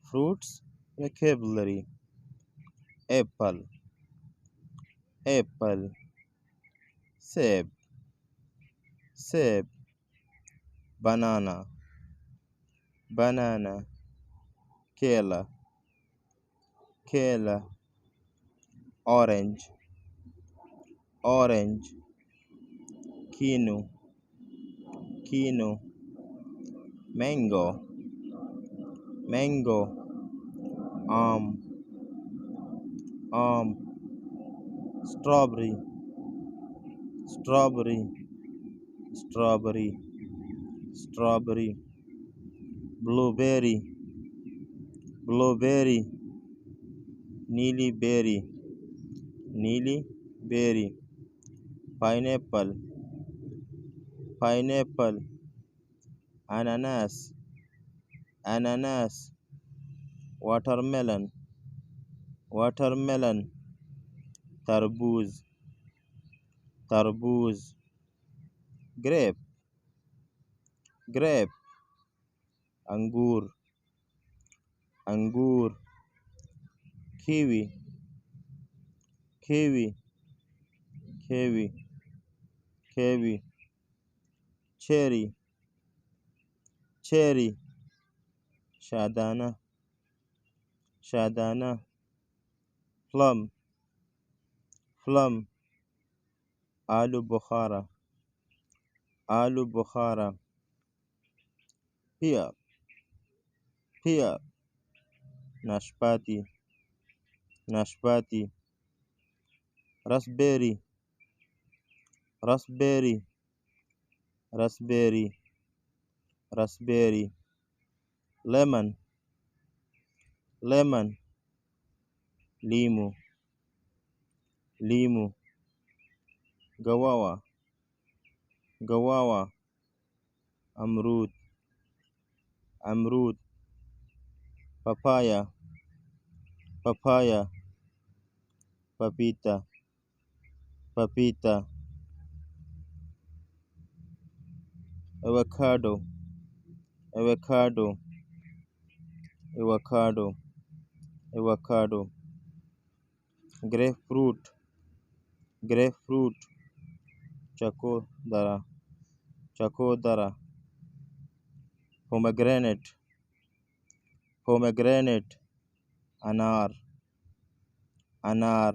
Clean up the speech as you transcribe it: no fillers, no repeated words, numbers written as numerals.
Fruits vocabulary: apple, apple, seb, seb, banana, banana, kela, kela, orange, orange, quino, quino, mango, mango, arm, arm, strawberry, strawberry, strawberry, strawberry, blueberry, blueberry, neely berry, neely berry, pineapple, pineapple, ananas, ananas, watermelon, watermelon, tarboos, tarboos, grape, grape, angur, angur, kiwi, kiwi, kiwi, kiwi, cherry, cherry, shadana, shadana, plum, plum, आलू बुखारा, आलू बुखारा, pear, pear, नाशपाती, नाशपाती, raspberry, raspberry, raspberry, raspberry, lemon, lemon, limu, limu, guava, guava, अमरूद, अमरूद, papaya, papaya, papita, papita, avocado, avocado, avocado, avocado, grapefruit, grapefruit, chakodara, chakodara, pomegranate, pomegranate, anar, anar,